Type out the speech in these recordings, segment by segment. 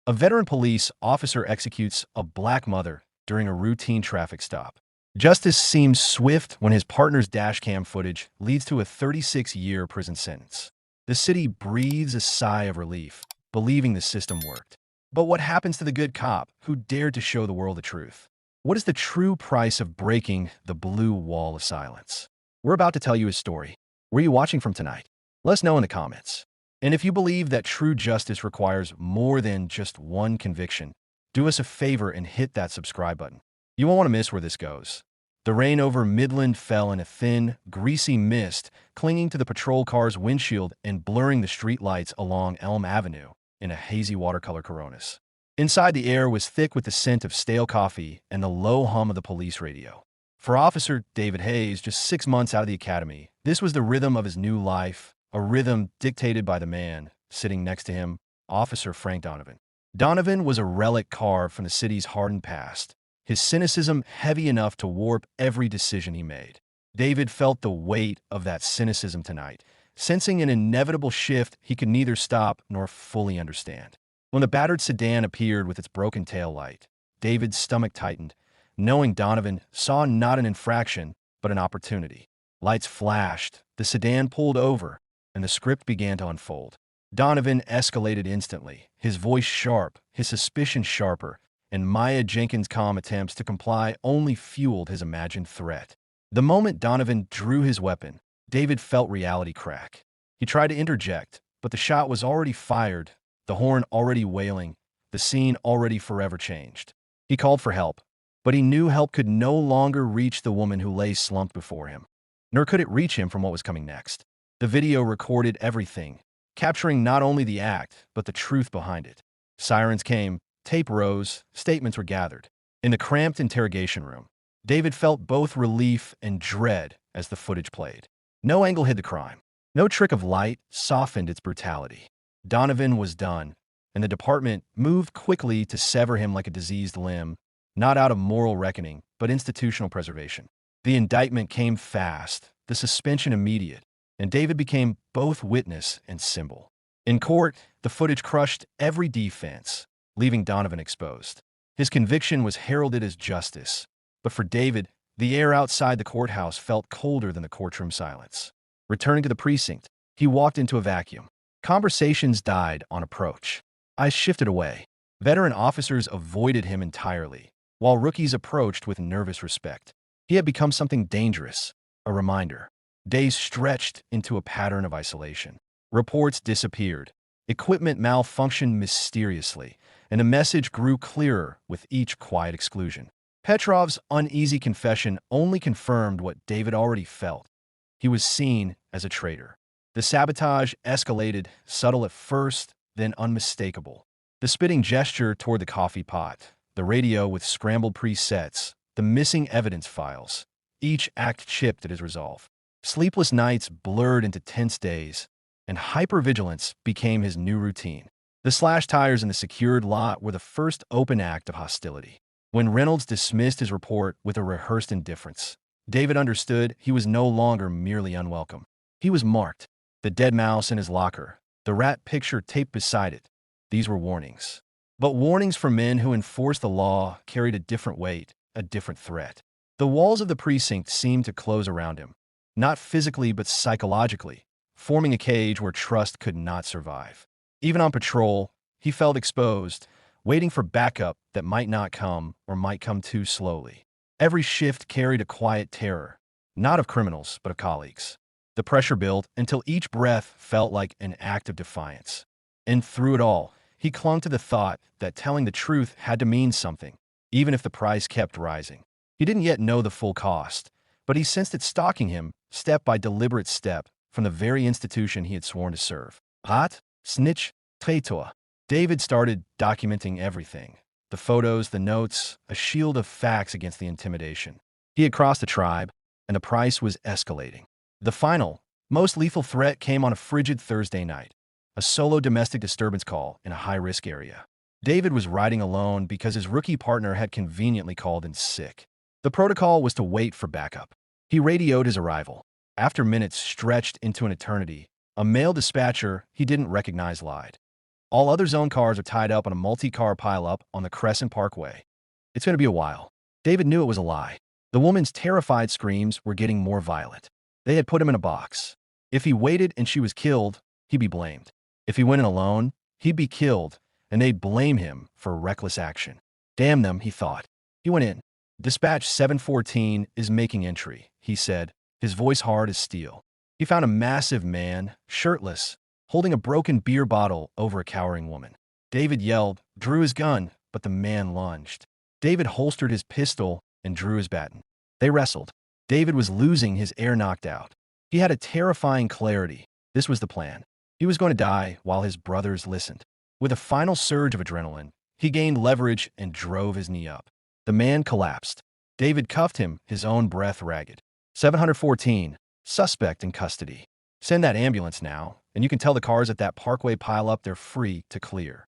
A veteran police officer executes a black mother during a routine traffic stop. Justice seems swift when his partner's dashcam footage leads to a 36-year prison sentence. The city breathes a sigh of relief, believing the system worked. But what happens to the good cop who dared to show the world the truth? What is the true price of breaking the blue wall of silence? We're about to tell you his story. Where are you watching from tonight? Let us know in the comments. And if you believe that true justice requires more than just one conviction, do us a favor and hit that subscribe button. You won't want to miss where this goes. The rain over Midland fell in a thin, greasy mist, clinging to the patrol car's windshield and blurring the streetlights along Elm Avenue in a hazy watercolor coronas. Inside, the air was thick with the scent of stale coffee and the low hum of the police radio. For Officer David Hayes, just 6 months out of the academy, this was the rhythm of his new life, a rhythm dictated by the man sitting next to him, Officer Frank Donovan. Donovan was a relic carved from the city's hardened past, his cynicism heavy enough to warp every decision he made. David felt the weight of that cynicism tonight, sensing an inevitable shift he could neither stop nor fully understand. When the battered sedan appeared with its broken taillight, David's stomach tightened, knowing Donovan saw not an infraction, but an opportunity. Lights flashed, the sedan pulled over, and the script began to unfold. Donovan escalated instantly, his voice sharp, his suspicion sharper, and Maya Jenkins' calm attempts to comply only fueled his imagined threat. The moment Donovan drew his weapon, David felt reality crack. He tried to interject, but the shot was already fired, the horn already wailing, the scene already forever changed. He called for help, but he knew help could no longer reach the woman who lay slumped before him. Nor could it reach him from what was coming next. The video recorded everything, capturing not only the act, but the truth behind it. Sirens came, tape rose, statements were gathered. In the cramped interrogation room, David felt both relief and dread as the footage played. No angle hid the crime. No trick of light softened its brutality. Donovan was done, and the department moved quickly to sever him like a diseased limb, not out of moral reckoning, but institutional preservation. The indictment came fast, the suspension immediate, and David became both witness and symbol. In court, the footage crushed every defense, leaving Donovan exposed. His conviction was heralded as justice, but for David, the air outside the courthouse felt colder than the courtroom silence. Returning to the precinct, he walked into a vacuum. Conversations died on approach. Eyes shifted away. Veteran officers avoided him entirely, while rookies approached with nervous respect. He had become something dangerous, a reminder. Days stretched into a pattern of isolation. Reports disappeared. Equipment malfunctioned mysteriously, and the message grew clearer with each quiet exclusion. Petrov's uneasy confession only confirmed what David already felt. He was seen as a traitor. The sabotage escalated, subtle at first, then unmistakable. The spitting gesture toward the coffee pot, the radio with scrambled presets, the missing evidence files. Each act chipped at his resolve. Sleepless nights blurred into tense days, and hypervigilance became his new routine. The slashed tires in the secured lot were the first open act of hostility. When Reynolds dismissed his report with a rehearsed indifference, David understood he was no longer merely unwelcome. He was marked. The dead mouse in his locker, the rat picture taped beside it. These were warnings. But warnings for men who enforced the law carried a different weight, a different threat. The walls of the precinct seemed to close around him, not physically but psychologically, forming a cage where trust could not survive. Even on patrol, he felt exposed, waiting for backup that might not come or might come too slowly. Every shift carried a quiet terror, not of criminals, but of colleagues. The pressure built until each breath felt like an act of defiance. And through it all, he clung to the thought that telling the truth had to mean something, even if the price kept rising. He didn't yet know the full cost, but he sensed it stalking him, step by deliberate step, from the very institution he had sworn to serve. Hot, snitch, traitor. David started documenting everything. The photos, the notes, a shield of facts against the intimidation. He had crossed the tribe, and the price was escalating. The final, most lethal threat came on a frigid Thursday night, a solo domestic disturbance call in a high-risk area. David was riding alone because his rookie partner had conveniently called in sick. The protocol was to wait for backup. He radioed his arrival. After minutes stretched into an eternity, a male dispatcher he didn't recognize lied. All other zone cars are tied up on a multi-car pileup on the Crescent Parkway. It's going to be a while. David knew it was a lie. The woman's terrified screams were getting more violent. They had put him in a box. If he waited and she was killed, he'd be blamed. If he went in alone, he'd be killed, and they'd blame him for reckless action. Damn them, he thought. He went in. Dispatch 714 is making entry, he said, his voice hard as steel. He found a massive man, shirtless, holding a broken beer bottle over a cowering woman. David yelled, drew his gun, but the man lunged. David holstered his pistol and drew his baton. They wrestled. David was losing his air knocked out. He had a terrifying clarity. This was the plan. He was going to die while his brothers listened. With a final surge of adrenaline, he gained leverage and drove his knee up. The man collapsed. David cuffed him, his own breath ragged. 714, suspect in custody. Send that ambulance now, and you can tell the cars at that parkway pileup they're free to clear.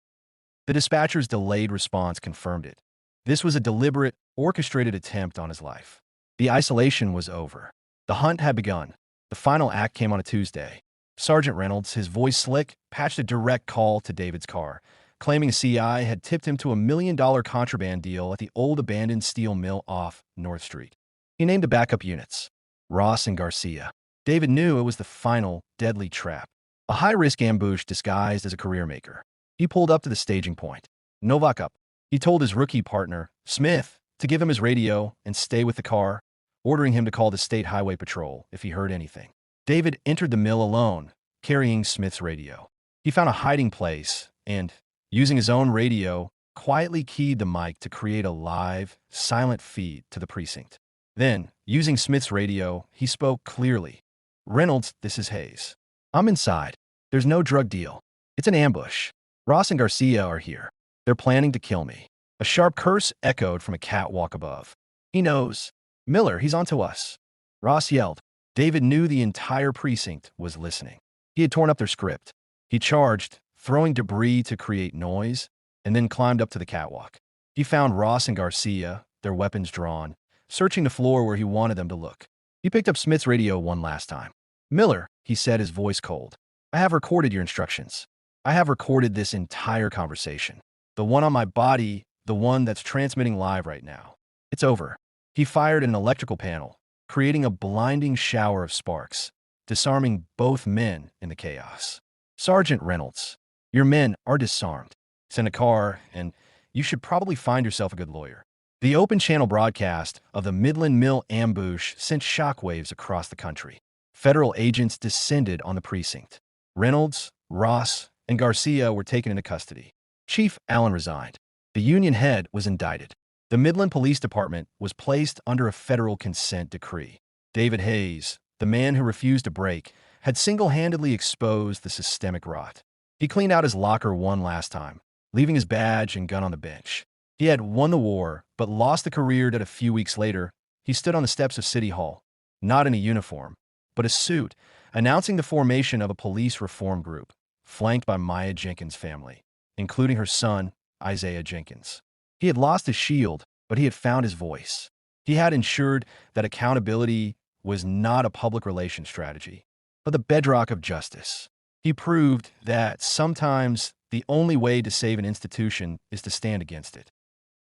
The dispatcher's delayed response confirmed it. This was a deliberate, orchestrated attempt on his life. The isolation was over. The hunt had begun. The final act came on a Tuesday. Sergeant Reynolds, his voice slick, patched a direct call to David's car, claiming a CI had tipped him to $1 million contraband deal at the old abandoned steel mill off North Street. He named the backup units, Ross and Garcia. David knew it was the final, deadly trap, a high-risk ambush disguised as a career maker. He pulled up to the staging point. Novak up. He told his rookie partner, Smith, to give him his radio and stay with the car, ordering him to call the State Highway Patrol if he heard anything. David entered the mill alone, carrying Smith's radio. He found a hiding place and, using his own radio, quietly keyed the mic to create a live, silent feed to the precinct. Then, using Smith's radio, he spoke clearly. Reynolds, this is Hayes. I'm inside. There's no drug deal. It's an ambush. Ross and Garcia are here. They're planning to kill me. A sharp curse echoed from a catwalk above. He knows. Miller, he's onto us. Ross yelled. David knew the entire precinct was listening. He had torn up their script. He charged, throwing debris to create noise, and then climbed up to the catwalk. He found Ross and Garcia, their weapons drawn, searching the floor where he wanted them to look. He picked up Smith's radio one last time. Miller, he said, his voice cold. I have recorded your instructions. I have recorded this entire conversation. The one on my body, the one that's transmitting live right now. It's over. He fired an electrical panel, creating a blinding shower of sparks, disarming both men in the chaos. Sergeant Reynolds, your men are disarmed. Send a car, and you should probably find yourself a good lawyer. The open-channel broadcast of the Midland Mill ambush sent shockwaves across the country. Federal agents descended on the precinct. Reynolds, Ross, and Garcia were taken into custody. Chief Allen resigned. The Union head was indicted. The Midland Police Department was placed under a federal consent decree. David Hayes, the man who refused to break, had single-handedly exposed the systemic rot. He cleaned out his locker one last time, leaving his badge and gun on the bench. He had won the war, but lost the career that a few weeks later, he stood on the steps of City Hall, not in a uniform, but a suit, announcing the formation of a police reform group, flanked by Maya Jenkins' family, including her son, Isaiah Jenkins. He had lost his shield, but he had found his voice. He had ensured that accountability was not a public relations strategy, but the bedrock of justice. He proved that sometimes the only way to save an institution is to stand against it.